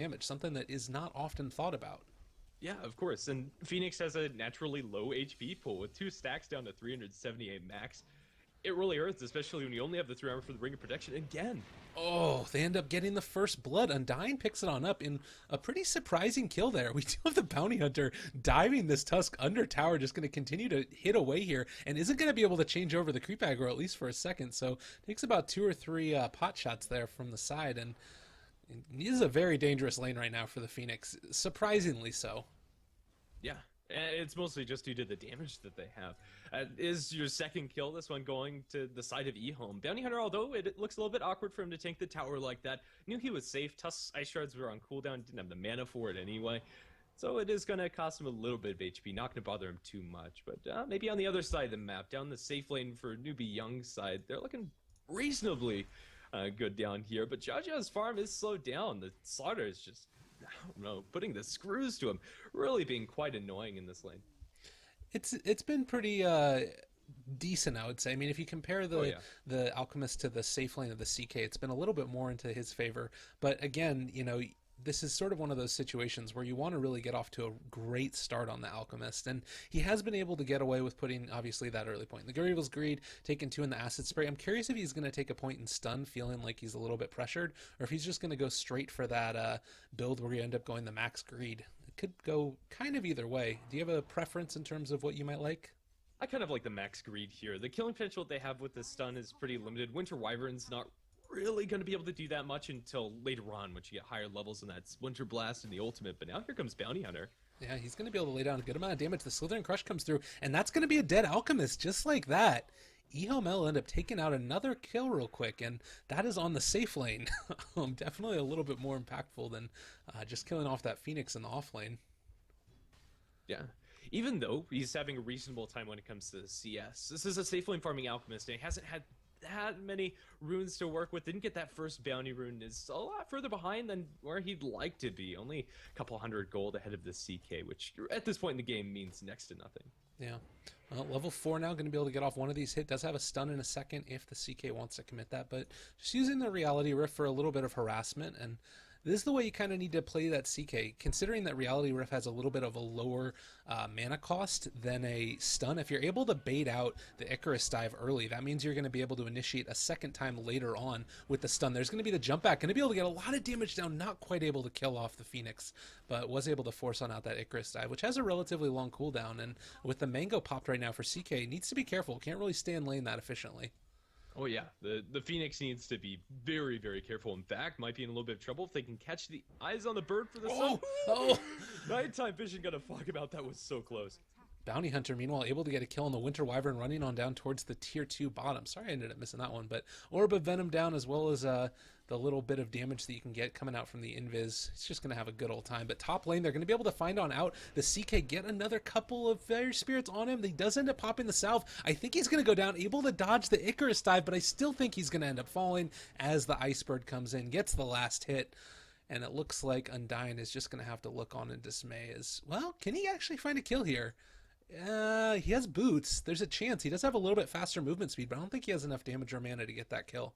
damage, something that is not often thought about. Yeah, of course. And Phoenix has a naturally low HP pool with 2 stacks down to 378 max. It really hurts, especially when you only have the 3 armor for the Ring of Protection again. Oh, they end up getting the first blood. Undying picks it on up in a pretty surprising kill there. We do have the Bounty Hunter diving this Tusk under tower, just going to continue to hit away here, and isn't going to be able to change over the creep aggro, at least for a second. So takes about 2 or 3 pot shots there from the side, and it is a very dangerous lane right now for the Phoenix, surprisingly so. Yeah, and it's mostly just due to the damage that they have. Is your second kill, this one going to the side of EHOME? Bounty Hunter, although it looks a little bit awkward for him to tank the tower like that, knew he was safe. Tusk's Ice Shards were on cooldown, didn't have the mana for it anyway. So it is going to cost him a little bit of HP, not going to bother him too much. But maybe on the other side of the map, down the safe lane for NewBee.Y's side, they're looking reasonably good down here. But Jaja's farm is slowed down. The StarLadder is just, I don't know, putting the screws to him, really being quite annoying in this lane. It's been pretty decent, I would say. I mean, if you compare the Alchemist to the safe lane of the CK, it's been a little bit more into his favor. But again, you know, this is sort of one of those situations where you want to really get off to a great start on the Alchemist, and he has been able to get away with putting, obviously, that early point. The Greevil's Greed, taking 2 in the Acid Spray. I'm curious if he's going to take a point in Stun, feeling like he's a little bit pressured, or if he's just going to go straight for that build where you end up going the Max Greed. It could go kind of either way. Do you have a preference in terms of what you might like? I kind of like the Max Greed here. The killing potential they have with the stun is pretty limited. Winter Wyvern's not really going to be able to do that much until later on, once you get higher levels, and that's Winter Blast and the ultimate. But now here comes Bounty Hunter. Yeah, he's going to be able to lay down a good amount of damage. The Slithering Crush comes through, and that's going to be a dead Alchemist, just like that. EHOME.L end up taking out another kill real quick, and that is on the safe lane. Definitely a little bit more impactful than just killing off that Phoenix in the off lane. Yeah. Even though he's having a reasonable time when it comes to the CS. This is a safe lane farming Alchemist, and he hasn't had that many runes to work with. Didn't get that first bounty rune, is a lot further behind than where he'd like to be. Only a couple hundred gold ahead of the CK, which at this point in the game means next to nothing. Yeah. Well, level 4 now, going to be able to get off one of these hits. Does have a stun in a second if the CK wants to commit that, but just using the Reality Rift for a little bit of harassment, and this is the way you kind of need to play that CK, considering that Reality Rift has a little bit of a lower mana cost than a stun. If you're able to bait out the Icarus dive early, that means you're going to be able to initiate a second time later on with the stun. There's going to be the jump back, going to be able to get a lot of damage down, not quite able to kill off the Phoenix, but was able to force on out that Icarus dive, which has a relatively long cooldown, and with the Mango popped right now for CK, needs to be careful. Can't really stay in lane that efficiently. Oh yeah, the Phoenix needs to be very, very careful. In fact, might be in a little bit of trouble if they can catch the eyes on the bird for the sun. Oh! Nighttime vision gonna fuck about that, was so close. Bounty Hunter, meanwhile, able to get a kill on the Winter Wyvern, running on down towards the tier 2 bottom. Sorry I ended up missing that one, but Orb of Venom down, as well as the little bit of damage that you can get coming out from the Invis. It's just going to have a good old time. But top lane, they're going to be able to find on out. The CK get another couple of Fire Spirits on him. He does end up popping the salve. I think he's going to go down, able to dodge the Icarus dive, but I still think he's going to end up falling as the Icebird comes in, gets the last hit. And it looks like Undying is just going to have to look on in dismay as, well, can he actually find a kill here? He has boots. There's a chance. He does have a little bit faster movement speed, but I don't think he has enough damage or mana to get that kill.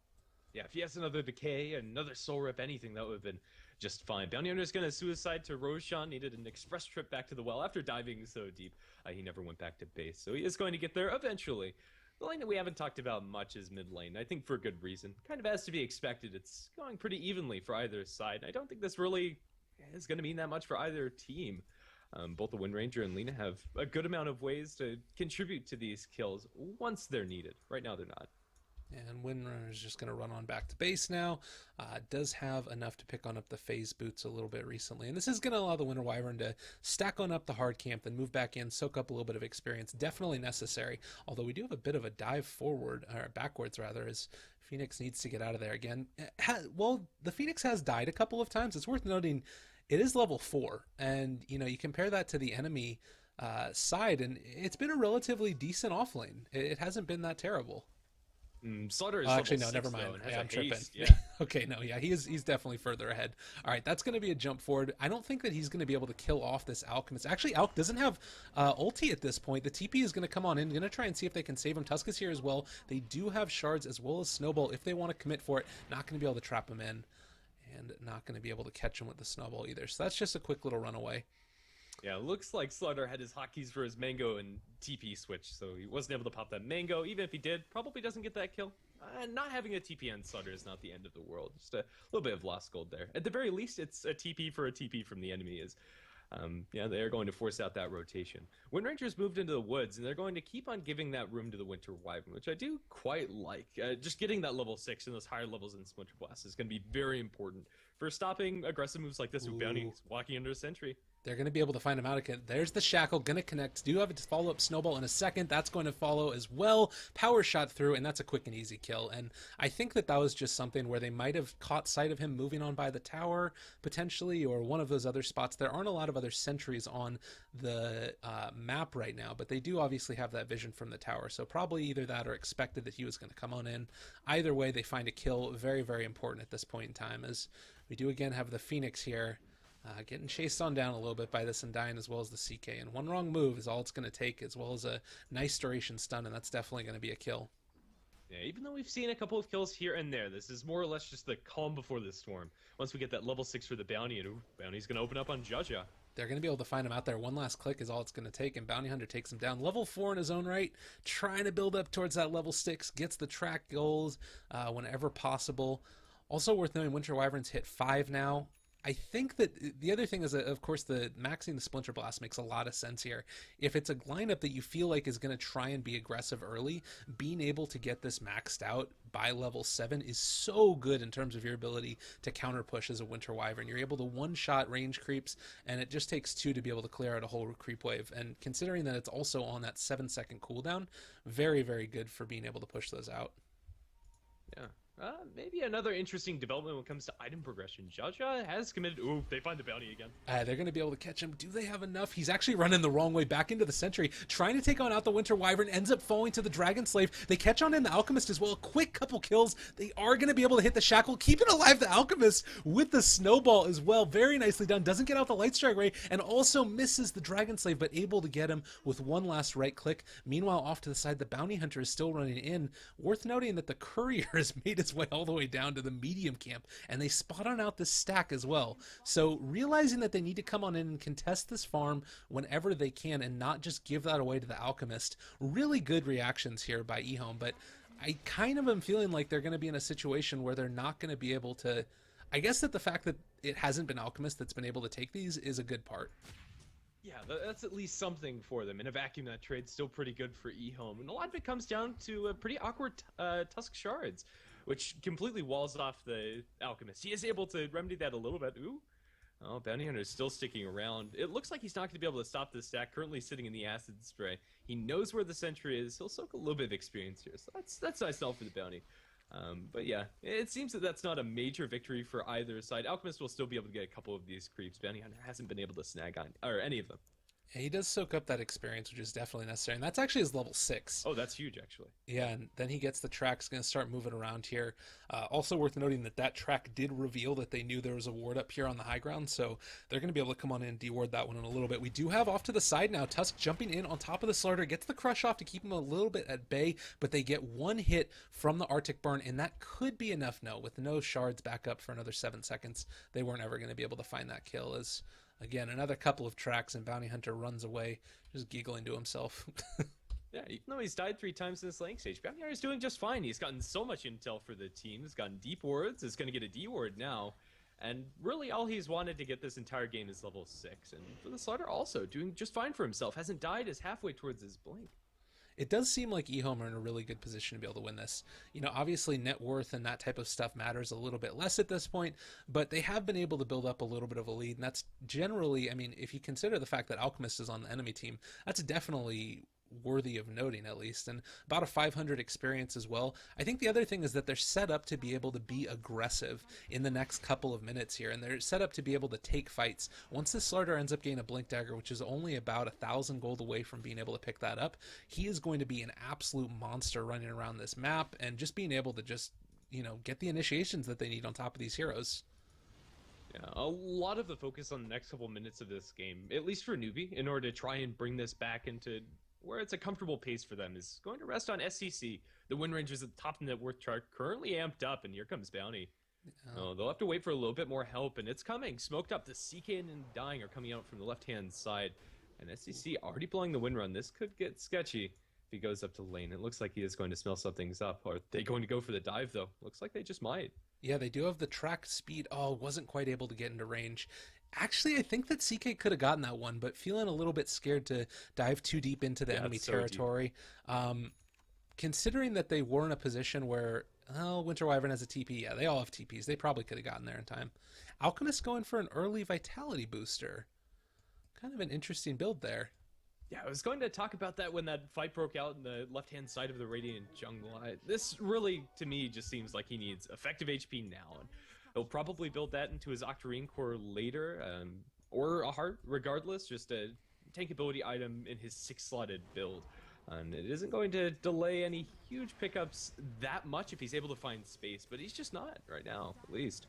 Yeah, if he has another Decay, another Soul Rip, anything, that would have been just fine. Bounty Hunter's going to suicide to Roshan. Needed an express trip back to the well after diving so deep. He never went back to base, so he is going to get there eventually. The lane that we haven't talked about much is mid lane. I think for good reason. Kind of as to be expected. It's going pretty evenly for either side. I don't think this really is going to mean that much for either team. Both the Wind Ranger and Lina have a good amount of ways to contribute to these kills once they're needed. Right now, they're not. And Windrunner is just going to run on back to base now. Does have enough to pick on up the phase boots a little bit recently. And this is going to allow the Winter Wyvern to stack on up the hard camp, then move back in, soak up a little bit of experience. Definitely necessary. Although we do have a bit of a dive forward, or backwards rather, as Phoenix needs to get out of there again. Well, the Phoenix has died a couple of times. It's worth noting it is level 4. And, you know, you compare that to the enemy side, and it's been a relatively decent offlane. It hasn't been that terrible. StarLadder is actually, no, 6, never mind. though, I'm tripping. Yeah. Okay, no, yeah, he's definitely further ahead. All right, that's going to be a jump forward. I don't think that he's going to be able to kill off this Alchemist. Actually, Alch doesn't have ulti at this point. The TP is going to come on in. Going to try and see if they can save him. Tusk is here as well. They do have shards as well as Snowball if they want to commit for it. Not going to be able to trap him in. and not going to be able to catch him with the snowball either. So that's just a quick little runaway. Yeah, looks like StarLadder had his hotkeys for his mango and TP switch, so he wasn't able to pop that mango. Even if he did, probably doesn't get that kill. Not having a TP on StarLadder is not the end of the world. Just a little bit of lost gold there. At the very least, it's a TP for a TP from the enemy. Yeah, they're going to force out that rotation. Wind Rangers moved into the woods, and they're going to keep on giving that room to the Winter Wyvern, which I do quite like. Just getting that level 6 and those higher levels in Splinter Blast is going to be very important for stopping aggressive moves like this with Bounty walking under a sentry. They're going to be able to find him out again. There's the Shackle, going to connect. Do have a follow-up Snowball in a second. That's going to follow as well. Power shot through, and that's a quick and easy kill. And I think that was just something where they might have caught sight of him moving on by the tower, potentially, or one of those other spots. There aren't a lot of other sentries on the map right now, but they do obviously have that vision from the tower. So probably either that or expected that he was going to come on in. Either way, they find a kill. Very, very important at this point in time, as we do again have the Phoenix here. Getting chased on down a little bit by this Undyne as well as the CK. And one wrong move is all it's going to take, as well as a nice duration stun, and that's definitely going to be a kill. Yeah, even though we've seen a couple of kills here and there, this is more or less just the calm before the storm. Once we get that level 6 for the Bounty, and Bounty's going to open up on Jaja. They're going to be able to find him out there. One last click is all it's going to take, and Bounty Hunter takes him down. Level 4 in his own right, trying to build up towards that level 6, gets the track goals whenever possible. Also worth knowing, Winter Wyverns hit 5 now. I think that the other thing is that, of course, the maxing the Splinter Blast makes a lot of sense here. If it's a lineup that you feel like is going to try and be aggressive early, being able to get this maxed out by level 7 is so good in terms of your ability to counter push as a Winter Wyvern. You're able to one-shot range creeps, and it just takes 2 to be able to clear out a whole creep wave. And considering that it's also on that 7-second cooldown, very, very good for being able to push those out. Yeah. Maybe another interesting development when it comes to item progression. Jaja has committed... Ooh, they find the Bounty again. They're going to be able to catch him. Do they have enough? He's actually running the wrong way back into the sentry, trying to take on out the Winter Wyvern, ends up falling to the Dragon Slave. They catch on in the Alchemist as well. A quick couple kills. They are going to be able to hit the Shackle, keeping alive the Alchemist with the Snowball as well. Very nicely done. Doesn't get out the Light Strike Ray, and also misses the Dragon Slave, but able to get him with one last right click. Meanwhile, off to the side, the Bounty Hunter is still running in. Worth noting that the Courier has made its way all the way down to the medium camp, and they spot on out this stack as well. So realizing that they need to come on in and contest this farm whenever they can and not just give that away to the Alchemist. Really good reactions here by EHOME, but I kind of am feeling like they're going to be in a situation where they're not going to be able to... I guess that the fact that it hasn't been Alchemist that's been able to take these is a good part. Yeah, that's at least something for them. In a vacuum, that trade's still pretty good for EHOME. And a lot of it comes down to pretty awkward Tusk Shards, which completely walls off the Alchemist. He is able to remedy that a little bit. Ooh. Oh, Bounty Hunter is still sticking around. It looks like he's not going to be able to stop this stack, currently sitting in the Acid Spray. He knows where the sentry is. He'll soak a little bit of experience here, so that's nice enough for the Bounty. But yeah, it seems that that's not a major victory for either side. Alchemist will still be able to get a couple of these creeps. Bounty Hunter hasn't been able to snag on or any of them. Yeah, he does soak up that experience, which is definitely necessary, and that's actually his level 6. Oh, that's huge, actually. Yeah, and then he gets the track's going to start moving around here. Also worth noting that track did reveal that they knew there was a ward up here on the high ground, so they're going to be able to come on in and deward that one in a little bit. We do have off to the side now, Tusk jumping in on top of the StarLadder, gets the crush off to keep him a little bit at bay, but they get one hit from the Arctic Burn, and that could be enough. No, with no shards back up for another 7 seconds, they weren't ever going to be able to find that kill. As again, another couple of tracks, and Bounty Hunter runs away, just giggling to himself. Yeah, even though he's died 3 times in this lane stage, Bounty Hunter is doing just fine. He's gotten so much intel for the team. He's gotten deep wards. He's going to get a D ward now. And really all he's wanted to get this entire game is level 6. And for the StarLadder also, doing just fine for himself. Hasn't died, is halfway towards his blink. It does seem like EHOME are in a really good position to be able to win this. You know, obviously net worth and that type of stuff matters a little bit less at this point, but they have been able to build up a little bit of a lead, and that's generally, I mean, if you consider the fact that Alchemist is on the enemy team, that's definitely worthy of noting, at least, and about a 500 experience as well. I think the other thing is that they're set up to be able to be aggressive in the next couple of minutes here, and they're set up to be able to take fights. Once this StarLadder ends up getting a Blink Dagger, which is only about 1,000 gold away from being able to pick that up, he is going to be an absolute monster running around this map, and just being able to just, you know, get the initiations that they need on top of these heroes. Yeah, a lot of the focus on the next couple minutes of this game, at least for NewBee, in order to try and bring this back into where it's a comfortable pace for them, is going to rest on SCC. The Wind Rangers at the top of the net worth chart, currently amped up, and here comes Bounty. Oh, they'll have to wait for a little bit more help, and it's coming. Smoked up. The CK and Dying are coming out from the left-hand side. And SCC already blowing the wind run. This could get sketchy if he goes up to lane. It looks like he is going to smell something's up. Are they going to go for the dive, though? Looks like they just might. Yeah, they do have the track speed. Oh, wasn't quite able to get into range. Actually, I think that CK could have gotten that one, but feeling a little bit scared to dive too deep into the enemy territory. Considering that they were in a position where, well, Winter Wyvern has a TP. Yeah, they all have TPs. They probably could have gotten there in time. Alchemist going for an early vitality booster. Kind of an interesting build there. Yeah, I was going to talk about that when that fight broke out in the left-hand side of the Radiant jungle. This really, to me, just seems like he needs effective HP now, and he'll probably build that into his Octarine core later, or a heart, regardless, just a tank ability item in his 6-slotted build. And it isn't going to delay any huge pickups that much if he's able to find space, but he's just not right now, at least.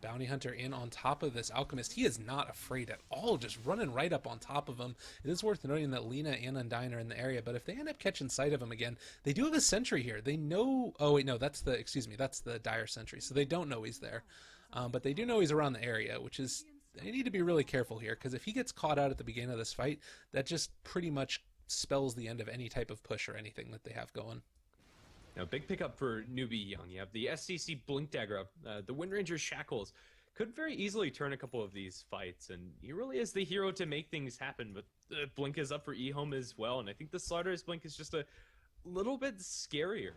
Bounty Hunter in on top of this Alchemist. He is not afraid at all, just running right up on top of him. It is worth noting that Lina and Undyne are in the area, but if they end up catching sight of him again, they do have a sentry here. They know... Oh, wait, no, that's the Dire sentry, so they don't know he's there. But they do know he's around the area, which is... They need to be really careful here, because if he gets caught out at the beginning of this fight, that just pretty much spells the end of any type of push or anything that they have going. Now, big pickup for NewBee.Y. You have the SCC Blink Dagger up. The Wind Ranger Shackles could very easily turn a couple of these fights, and he really is the hero to make things happen, but Blink is up for EHOME as well, and I think the Slaughter's Blink is just a little bit scarier,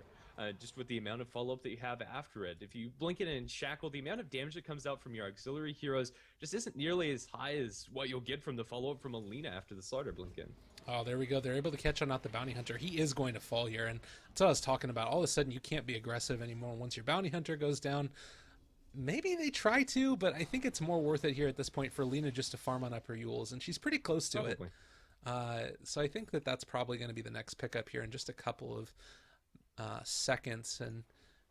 just with the amount of follow-up that you have after it. If you blink it and shackle, the amount of damage that comes out from your auxiliary heroes just isn't nearly as high as what you'll get from the follow-up from Alina after the Slaughter Blink in. Oh, there we go. They're able to catch on out the Bounty Hunter. He is going to fall here, and that's what I was talking about. All of a sudden, you can't be aggressive anymore once your Bounty Hunter goes down. Maybe they try to, but I think it's more worth it here at this point for Lina just to farm on up her Euls, and she's pretty close to it. So I think that that's probably going to be the next pickup here in just a couple of seconds. And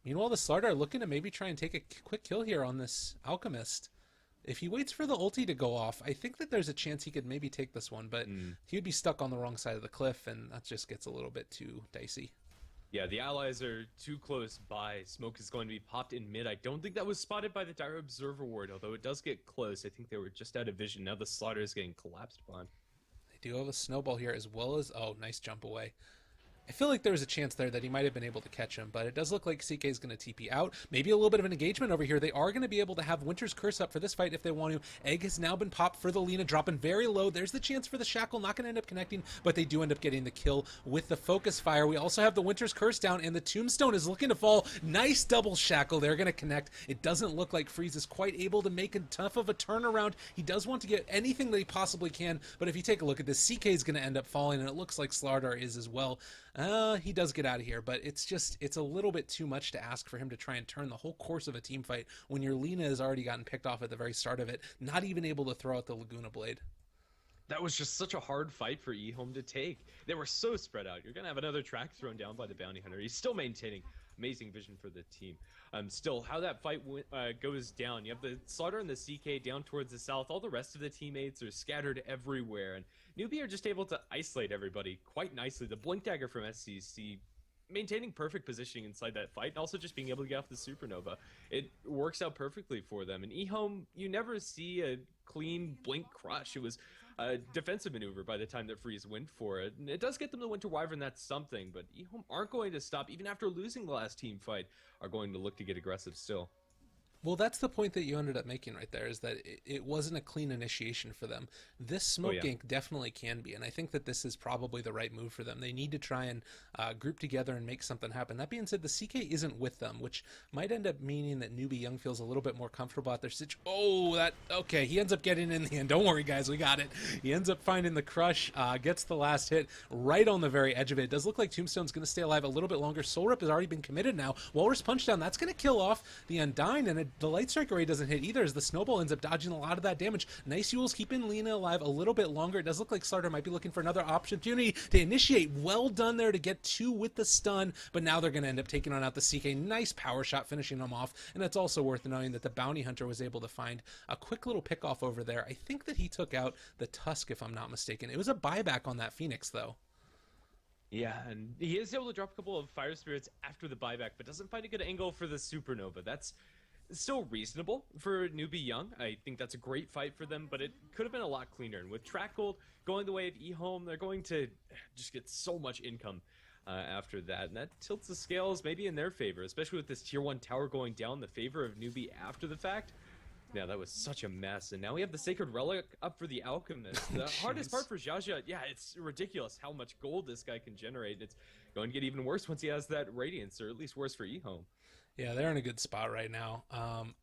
meanwhile, the Slaughter are looking to maybe try and take a quick kill here on this Alchemist. If he waits for the ulti to go off, I think that there's a chance he could maybe take this one, but he would be stuck on the wrong side of the cliff, and that just gets a little bit too dicey. Yeah, the allies are too close by. Smoke is going to be popped in mid. I don't think that was spotted by the Dire Observer Ward, although it does get close. I think they were just out of vision. Now the Slaughter is getting collapsed upon. They do have a snowball here as well as... Oh, nice jump away. I feel like there was a chance there that he might have been able to catch him, but it does look like CK is going to TP out. Maybe a little bit of an engagement over here. They are going to be able to have Winter's Curse up for this fight if they want to. Egg has now been popped for the Lina, dropping very low. There's the chance for the Shackle, not going to end up connecting, but they do end up getting the kill with the Focus Fire. We also have the Winter's Curse down, and the Tombstone is looking to fall. Nice double Shackle. They're going to connect. It doesn't look like Freeze is quite able to make enough of a turnaround. He does want to get anything that he possibly can, but if you take a look at this, CK is going to end up falling, and it looks like StarLadder is as well. He does get out of here, but it's a little bit too much to ask for him to try and turn the whole course of a team fight when your Lina has already gotten picked off at the very start of it, not even able to throw out the Laguna Blade. That was just such a hard fight for EHOME to take. They were so spread out. You're going to have another track thrown down by the Bounty Hunter. He's still maintaining amazing vision for the team. Still, how that fight goes down, you have the Slaughter and the CK down towards the south. All the rest of the teammates are scattered everywhere, and NewBee are just able to isolate everybody quite nicely. The Blink Dagger from SCC maintaining perfect positioning inside that fight, and also just being able to get off the Supernova. It works out perfectly for them. And EHOME, you never see a clean Blink Crush. It was a defensive maneuver by the time that Freeze went for it. And it does get them the Winter Wyvern, that's something, but EHOME aren't going to stop, even after losing the last team fight, are going to look to get aggressive still. Well, that's the point that you ended up making right there, is that it wasn't a clean initiation for them. This smoke gank definitely can be, and I think that this is probably the right move for them. They need to try and group together and make something happen. That being said, the CK isn't with them, which might end up meaning that NewBee.Y feels a little bit more comfortable at their situation. Oh, okay, he ends up getting in the end. Don't worry, guys, we got it. He ends up finding the crush, gets the last hit right on the very edge of it. It does look like Tombstone's going to stay alive a little bit longer. Soul Rip has already been committed now. Walrus Punchdown, that's going to kill off the Undyne, and the Light Strike Array doesn't hit either as the Snowball ends up dodging a lot of that damage. Nice Euls keeping Lina alive a little bit longer. It does look like StarLadder might be looking for another opportunity to initiate. Well done there to get 2 with the stun, but now they're going to end up taking on out the CK. Nice power shot finishing them off, and it's also worth knowing that the Bounty Hunter was able to find a quick little pick off over there. I think that he took out the Tusk, if I'm not mistaken. It was a buyback on that Phoenix, though. Yeah, and he is able to drop a couple of Fire Spirits after the buyback, but doesn't find a good angle for the Supernova. That's still reasonable for NewBee.Y. I think that's a great fight for them, but it could have been a lot cleaner. And with Track Gold going the way of EHOME, they're going to just get so much income after that. And that tilts the scales maybe in their favor, especially with this Tier 1 tower going down, the favor of NewBee after the fact. Yeah, that was such a mess. And now we have the Sacred Relic up for the Alchemist. The hardest part for Jaja, yeah, it's ridiculous how much gold this guy can generate. It's going to get even worse once he has that Radiance, or at least worse for EHOME. Yeah, they're in a good spot right now.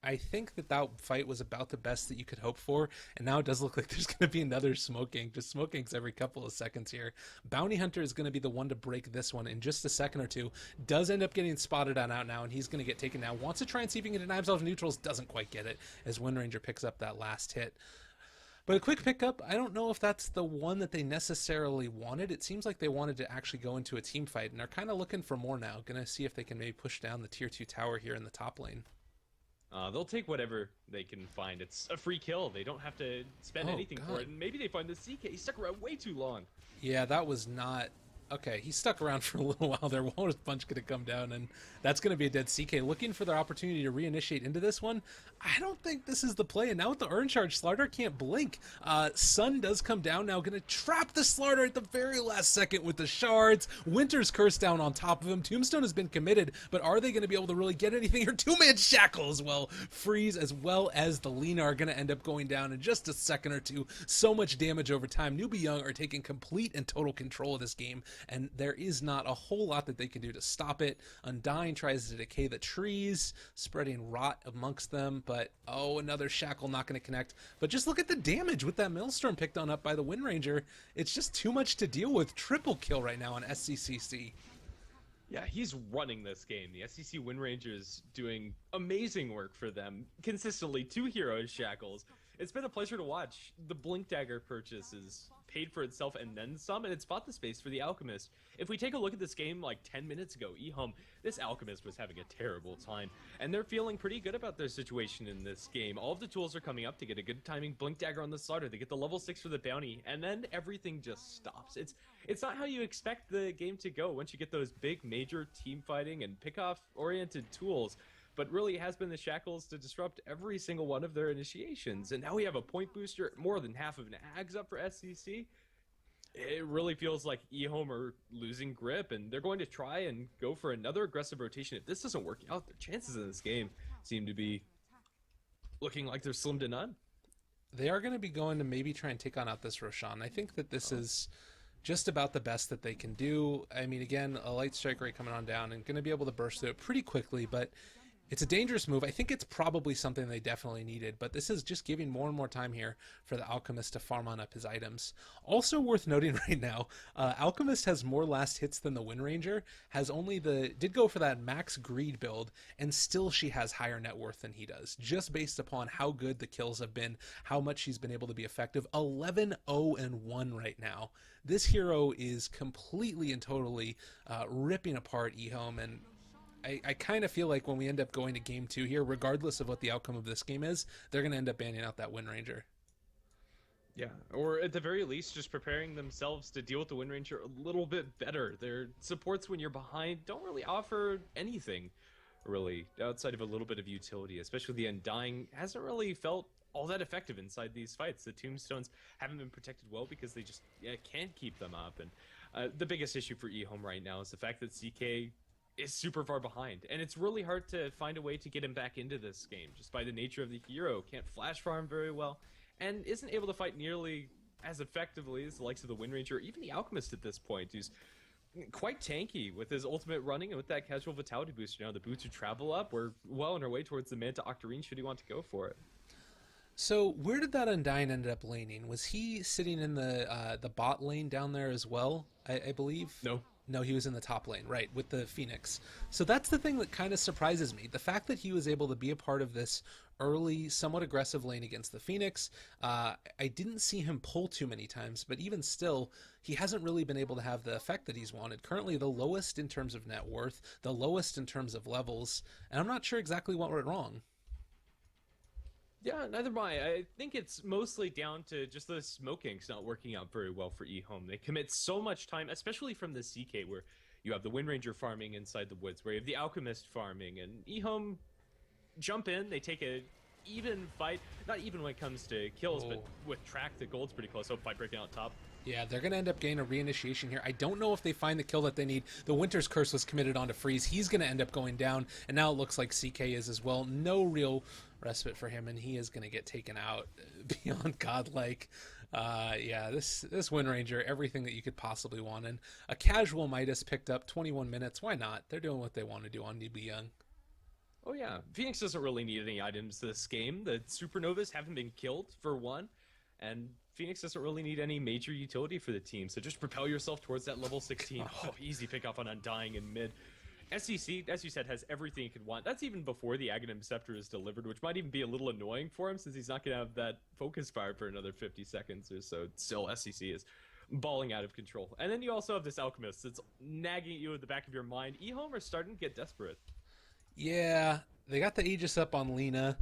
I think that fight was about the best that you could hope for, and now it does look like there's going to be another Smoking. Just Smokings every couple of seconds here. Bounty Hunter is going to be the one to break this one in just a second or two. Does end up getting spotted on out now, and he's going to get taken down. Wants to try and see if he can deny himself neutrals. Doesn't quite get it as Wind Ranger picks up that last hit. But a quick pickup, I don't know if that's the one that they necessarily wanted. It seems like they wanted to actually go into a team fight, and are kind of looking for more now. Going to see if they can maybe push down the Tier 2 tower here in the top lane. They'll take whatever they can find. It's a free kill. They don't have to spend anything for it. And maybe they find the CK. He stuck around way too long. Yeah, that was not... Okay, he stuck around for a little while there. One punch going to come down, and that's going to be a dead CK. Looking for their opportunity to reinitiate into this one. I don't think this is the play. And now with the Urn Charge, StarLadder can't blink. Sun does come down now. Going to trap the StarLadder at the very last second with the shards. Winter's Curse down on top of him. Tombstone has been committed, but are they going to be able to really get anything here? Two-man shackle as well. Freeze as well as the Lina are going to end up going down in just a second or two. So much damage over time. NewBee.Y are taking complete and total control of this game, and there is not a whole lot that they can do to stop it. Undying tries to decay the trees, spreading rot amongst them, but oh, another shackle not going to connect. But just look at the damage with that Maelstrom picked on up by the Wind Ranger. It's just too much to deal with. Triple kill right now on SCCC. Yeah, he's running this game. The SCC Wind Rangers doing amazing work for them. Consistently, 2 heroes shackles. It's been a pleasure to watch. The Blink Dagger purchase is paid for itself and then some, and it's bought the space for the Alchemist. If we take a look at this game like 10 minutes ago, EHOME, this Alchemist was having a terrible time, and they're feeling pretty good about their situation in this game. All of the tools are coming up to get a good timing Blink Dagger on the StarLadder. They get the level 6 for the bounty, and then everything just stops. It's not how you expect the game to go once you get those big major team fighting and pick-off oriented tools. But really has been the shackles to disrupt every single one of their initiations. And now we have a point booster, more than half of an AGS up for SCC. It really feels like EHOME are losing grip, and they're going to try and go for another aggressive rotation. If this doesn't work out, their chances in this game seem to be looking like they're slim to none. They are going to be going to maybe try and take on out this Roshan. I think that this is just about the best that they can do. I mean, again, a light strike rate coming on down and going to be able to burst through it pretty quickly, but it's a dangerous move. I think it's probably something they definitely needed, but this is just giving more and more time here for the Alchemist to farm on up his items. Also worth noting right now, Alchemist has more last hits than the Wind Ranger, did go for that max greed build, and still she has higher net worth than he does, just based upon how good the kills have been, how much she's been able to be effective. 11-0-1 right now. This hero is completely and totally ripping apart EHOME, and I kind of feel like when we end up going to game 2 here, regardless of what the outcome of this game is, they're going to end up banning out that Wind Ranger. Yeah, or at the very least, just preparing themselves to deal with the Wind Ranger a little bit better. Their supports when you're behind don't really offer anything, really, outside of a little bit of utility, especially the Undying hasn't really felt all that effective inside these fights. The Tombstones haven't been protected well because they just can't keep them up. And the biggest issue for EHOME right now is the fact that CK is super far behind, and it's really hard to find a way to get him back into this game just by the nature of the hero. Can't flash farm very well, and isn't able to fight nearly as effectively as the likes of the Wind Ranger or even the Alchemist at this point, who's quite tanky with his ultimate running and with that casual vitality booster. Now the boots would travel up. We're well on our way towards the Manta Octarine should he want to go for it. So where did that Undying end up laning? Was he sitting in the bot lane down there as well, I believe? No, he was in the top lane, right, with the Phoenix. So that's the thing that kind of surprises me. The fact that he was able to be a part of this early, somewhat aggressive lane against the Phoenix. I didn't see him pull too many times, but even still, he hasn't really been able to have the effect that he's wanted. Currently the lowest in terms of net worth, the lowest in terms of levels, and I'm not sure exactly what went wrong. Yeah, neither am I. I think it's mostly down to just the smoking's not working out very well for EHOME. They commit so much time, especially from the CK, where you have the Wind Ranger farming inside the woods, where you have the Alchemist farming, and EHOME jump in, they take a even fight, not even when it comes to kills, but with track, the gold's pretty close. Hope by breaking out top. Yeah, they're going to end up getting a reinitiation here. I don't know if they find the kill that they need. The Winter's Curse was committed onto Freeze. He's going to end up going down, and now it looks like CK is as well. No real respite for him, and he is going to get taken out beyond godlike. Yeah, this Wind Ranger, everything that you could possibly want. And a casual Midas picked up 21 minutes. Why not? They're doing what they want to do on NewBee.Y. Oh yeah, Phoenix doesn't really need any items this game. The Supernovas haven't been killed, for one, and Phoenix doesn't really need any major utility for the team, so just propel yourself towards that level 16. Oh, easy pick off on Undying in mid. SEC, as you said, has everything you could want. That's even before the Aghanim Scepter is delivered, which might even be a little annoying for him since he's not going to have that focus fire for another 50 seconds or so. Still, SEC is balling out of control. And then you also have this Alchemist that's nagging at you at the back of your mind. EHOME are starting to get desperate. Yeah, they got the Aegis up on Lena,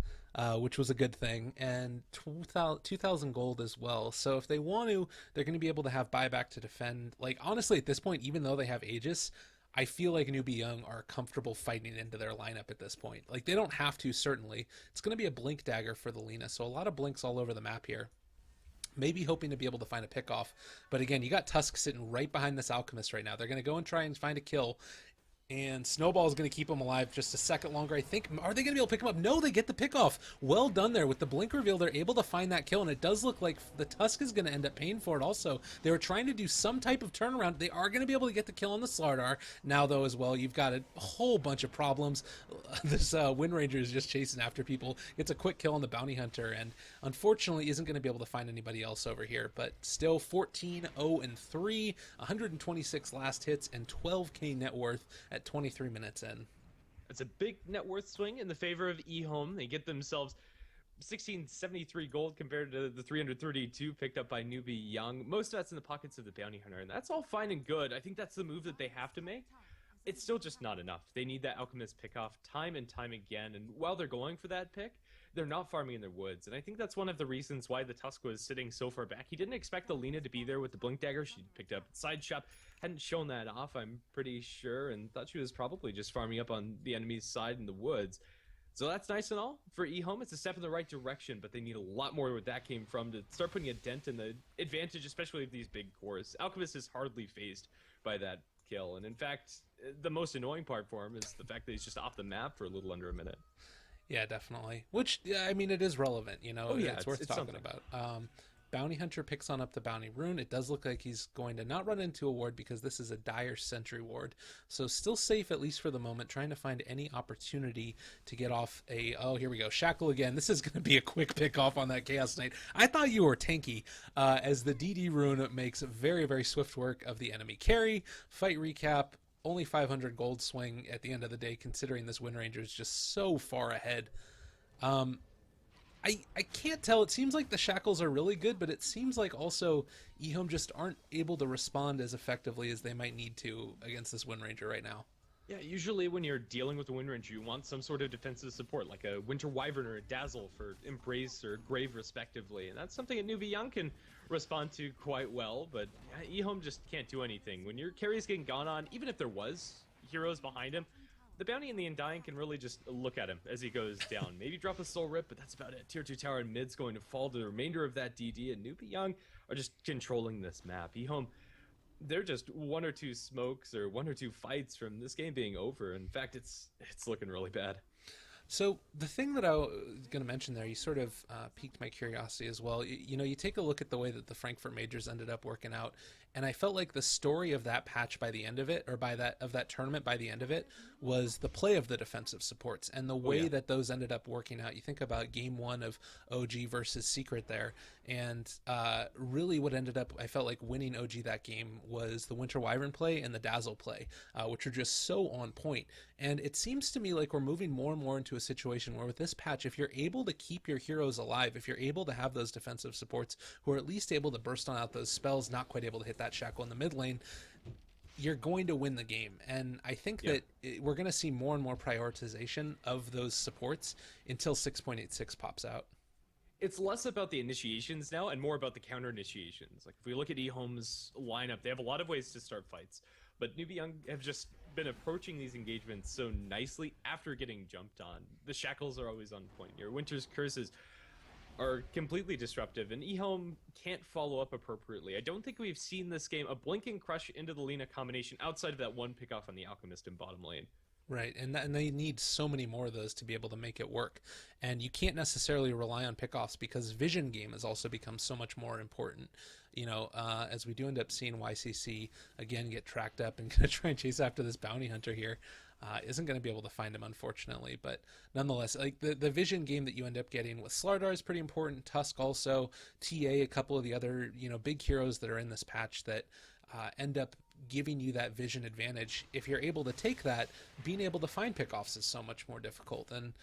which was a good thing, and 2,000 gold as well. So if they want to, they're going to be able to have buyback to defend. Like, honestly, at this point, even though they have Aegis, I feel like NewBee.Y are comfortable fighting into their lineup at this point. Like, they don't have to, certainly. It's going to be a Blink Dagger for the Lena, so a lot of blinks all over the map here. Maybe hoping to be able to find a pick off. But again, you got Tusk sitting right behind this Alchemist right now. They're going to go and try and find a kill. And Snowball is going to keep him alive just a second longer, I think. Are they going to be able to pick him up? No, they get the pick off. Well done there. With the blink reveal, they're able to find that kill, and it does look like the Tusk is going to end up paying for it also. They were trying to do some type of turnaround. They are going to be able to get the kill on the StarLadder. Now, though, as well, you've got a whole bunch of problems. This Wind Ranger is just chasing after people. Gets a quick kill on the Bounty Hunter, and unfortunately isn't going to be able to find anybody else over here. But still 14-0-3, 126 last hits, and 12k net worth at 23 minutes in. It's a big net worth swing in the favor of EHOME. They get themselves 1673 gold compared to the 332 picked up by NewBee.Y. Most of that's in the pockets of the Bounty Hunter, and that's all fine and good. I think that's the move that they have to make. It's still just not enough. They need that Alchemist pick off time and time again, and while they're going for that pick, they're not farming in their woods, and I think that's one of the reasons why the Tusk was sitting so far back. He didn't expect the Lena to be there with the Blink Dagger. She picked up side shot, hadn't shown that off, I'm pretty sure, and thought she was probably just farming up on the enemy's side in the woods. So that's nice and all. For EHOME, it's a step in the right direction, but they need a lot more where that came from to start putting a dent in the advantage, especially of these big cores. Alchemist is hardly phased by that kill, and in fact, the most annoying part for him is the fact that he's just off the map for a little under a minute. Yeah, definitely. Which, I mean, it is relevant, you know. Oh, yeah, it's worth talking something about. Bounty Hunter picks on up the Bounty Rune. It does look like he's going to not run into a ward because this is a dire sentry ward. So still safe, at least for the moment, trying to find any opportunity to get off a... Oh, here we go. Shackle again. This is going to be a quick pick off on that Chaos Knight. I thought you were tanky, as the DD Rune makes very, very swift work of the enemy carry. Fight recap. Only 500 gold swing at the end of the day, considering this Wind Ranger is just so far ahead. I can't tell. It seems like the shackles are really good, but it seems like also EHOME just aren't able to respond as effectively as they might need to against this Wind Ranger right now. Yeah, usually when you're dealing with a Wind Ranger, you want some sort of defensive support, like a Winter Wyvern or a Dazzle for Embrace or Grave, respectively. And that's something that NewBee.Y can respond to quite well, but EHOME just can't do anything. When your carry's getting gone on, even if there was heroes behind him, the Bounty and the Undying can really just look at him as he goes down. Maybe drop a Soul Rip, but that's about it. Tier 2 tower and mid's going to fall to the remainder of that DD, and NewBee.Y are just controlling this map. EHOME, they're just one or two smokes or one or two fights from this game being over. In fact, it's looking really bad. So the thing that I was going to mention there, you sort of piqued my curiosity as well. You know, you take a look at the way that the Frankfurt Majors ended up working out, and I felt like the story of that patch by the end of it, or of that tournament by the end of it, was the play of the defensive supports and the way that those ended up working out. You think about game one of OG versus Secret there, and really what ended up, I felt like winning OG that game was the Winter Wyvern play and the Dazzle play, which are just so on point. And it seems to me like we're moving more and more into a situation where with this patch, if you're able to keep your heroes alive, if you're able to have those defensive supports who are at least able to burst on out those spells, not quite able to hit that shackle in the mid lane, you're going to win the game. And I think that we're going to see more and more prioritization of those supports until 6.86 pops out. It's less about the initiations now and more about the counter initiations. Like if we look at EHOME's lineup, they have a lot of ways to start fights, but NewBee.Y have just been approaching these engagements so nicely after getting jumped on. The shackles are always on point. Your Winter's curses are completely disruptive, and eHome can't follow up appropriately. I don't think we've seen this game a blink and crush into the Lina combination outside of that one pickoff on the Alchemist in bottom lane. Right, and they need so many more of those to be able to make it work. And you can't necessarily rely on pickoffs because vision game has also become so much more important. As we do end up seeing YCC again get tracked up and gonna try and chase after this bounty hunter here, isn't going to be able to find him, unfortunately. But nonetheless, like the vision game that you end up getting with StarLadder is pretty important. Tusk also, TA, a couple of the other big heroes that are in this patch that end up giving you that vision advantage. If you're able to take that, being able to find pickoffs is so much more difficult. And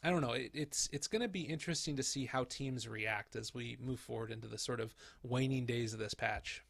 I don't know, it's going to be interesting to see how teams react as we move forward into the sort of waning days of this patch.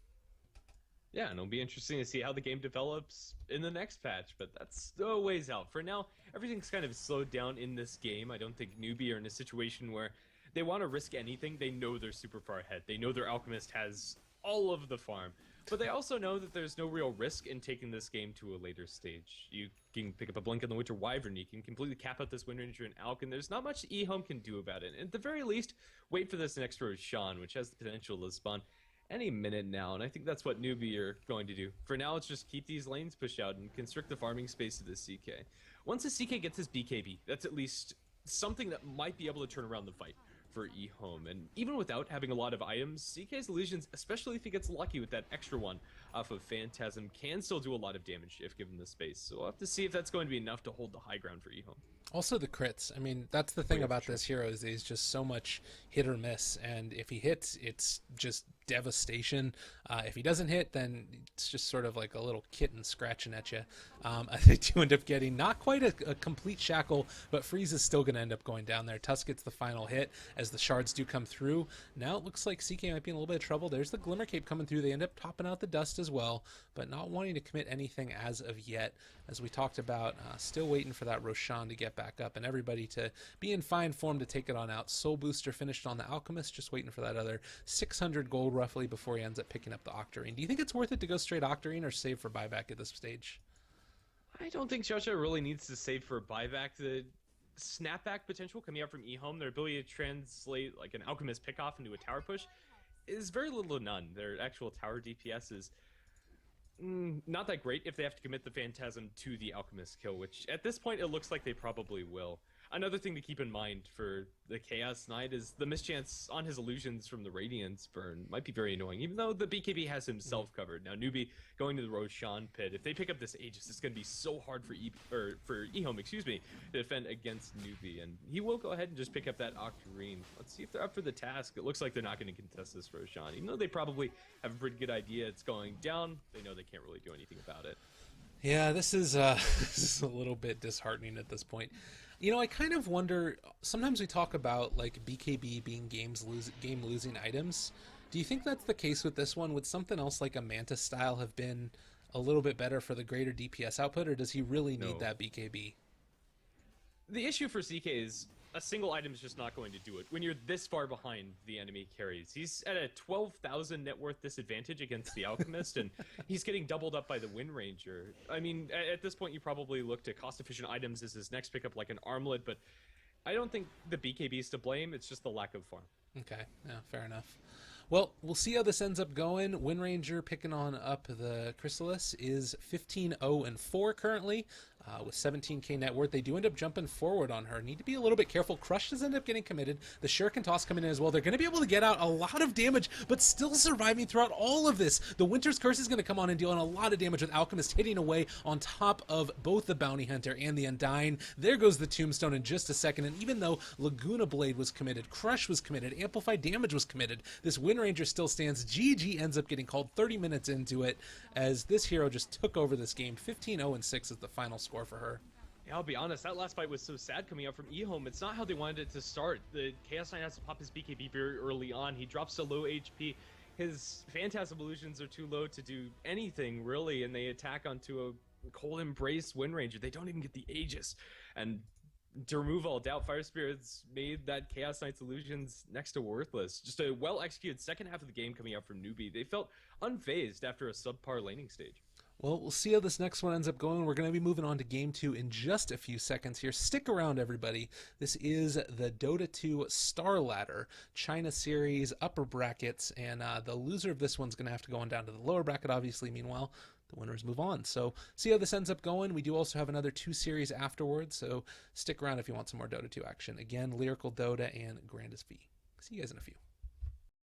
Yeah, and it'll be interesting to see how the game develops in the next patch, but that's a ways out. For now, everything's kind of slowed down in this game. I don't think NewBee are in a situation where they want to risk anything. They know they're super far ahead. They know their Alchemist has all of the farm. But they also know that there's no real risk in taking this game to a later stage. You can pick up a Blink on the Winter Wyvern, you can completely cap out this Wind Ranger and Alk, and there's not much eHome can do about it. And at the very least, wait for this next Roshan, which has the potential to spawn any minute now, and I think that's what NewBee are going to do. For now, it's just keep these lanes pushed out and constrict the farming space of the CK. Once the CK gets his BKB, that's at least something that might be able to turn around the fight for eHome. And even without having a lot of items, CK's illusions, especially if he gets lucky with that extra one off of Phantasm, can still do a lot of damage if given the space. So we'll have to see if that's going to be enough to hold the high ground for eHome. Also the crits. I mean, that's the thing about this hero is he's just so much hit or miss, and if he hits, it's just devastation. If he doesn't hit, then it's just sort of like a little kitten scratching at you. They do end up getting not quite a complete shackle, but Freeze is still going to end up going down there. Tusk gets the final hit as the shards do come through. Now it looks like CK might be in a little bit of trouble. There's the Glimmer Cape coming through. They end up topping out the dust as well, but not wanting to commit anything as of yet. As we talked about, still waiting for that Roshan to get back up and everybody to be in fine form to take it on out. Soul Booster finished on the Alchemist, just waiting for that other 600 gold roughly before he ends up picking up the Octarine. Do you think it's worth it to go straight Octarine or save for buyback at this stage? I don't think Shosha really needs to save for buyback. The snapback potential coming out from eHome, their ability to translate like an Alchemist pickoff into a tower push, is very little to none. Their actual tower DPS is not that great if they have to commit the Phantasm to the Alchemist kill, which at this point it looks like they probably will. Another thing to keep in mind for the Chaos Knight is the mischance on his illusions from the Radiance burn might be very annoying, even though the BKB has himself covered. Now NewBee going to the Roshan pit, if they pick up this Aegis, it's going to be so hard for eHome, to defend against NewBee, and he will go ahead and just pick up that Octarine. Let's see if they're up for the task. It looks like they're not going to contest this Roshan, even though they probably have a pretty good idea it's going down. They know they can't really do anything about it. Yeah, this is this is a little bit disheartening at this point. I kind of wonder, sometimes we talk about like BKB being game losing items. Do you think that's the case with this one? Would something else like a Manta style have been a little bit better for the greater DPS output, or does he really need that BKB? The issue for CK is a single item is just not going to do it when you're this far behind the enemy carries. He's at a 12,000 net worth disadvantage against the Alchemist, and he's getting doubled up by the Wind Ranger. I mean, at this point, you probably look to cost-efficient items as his next pickup, like an Armlet, but I don't think the BKB is to blame. It's just the lack of farm. Okay, yeah, fair enough. Well, we'll see how this ends up going. Wind Ranger picking on up the Chrysalis is 15-0-4 currently, with 17k net worth. They do end up jumping forward on her. Need to be a little bit careful. Crush does end up getting committed. The Shuriken Toss coming in as well. They're going to be able to get out a lot of damage, but still surviving throughout all of this. The Winter's Curse is going to come on and deal a lot of damage with Alchemist hitting away on top of both the Bounty Hunter and the Undying. There goes the Tombstone in just a second, and even though Laguna Blade was committed, Crush was committed, Amplified Damage was committed, this Wind Ranger still stands. GG ends up getting called 30 minutes into it as this hero just took over this game. 15-0-6 is the final score for her. Yeah, I'll be honest, that last fight was so sad coming out from eHome. It's not how they wanted it to start. The Chaos Knight has to pop his BKB very early on. He drops to low HP. His Phantasm illusions are too low to do anything, really, and they attack onto a Cold Embrace Wind Ranger. They don't even get the Aegis. And to remove all doubt, Fire Spirits made that Chaos Knight's illusions next to worthless. Just a well-executed second half of the game coming out from NewBee. They felt unfazed after a subpar laning stage. Well, we'll see how this next one ends up going. We're going to be moving on to game 2 in just a few seconds here. Stick around, everybody. This is the DOTA2 StarLadder China Series upper brackets, and the loser of this one's going to have to go on down to the lower bracket, obviously. Meanwhile, the winners move on. So see how this ends up going. We do also have another 2 series afterwards, so stick around if you want some more Dota 2 action. Again, Lyrical Dota and Grandest V. See you guys in a few.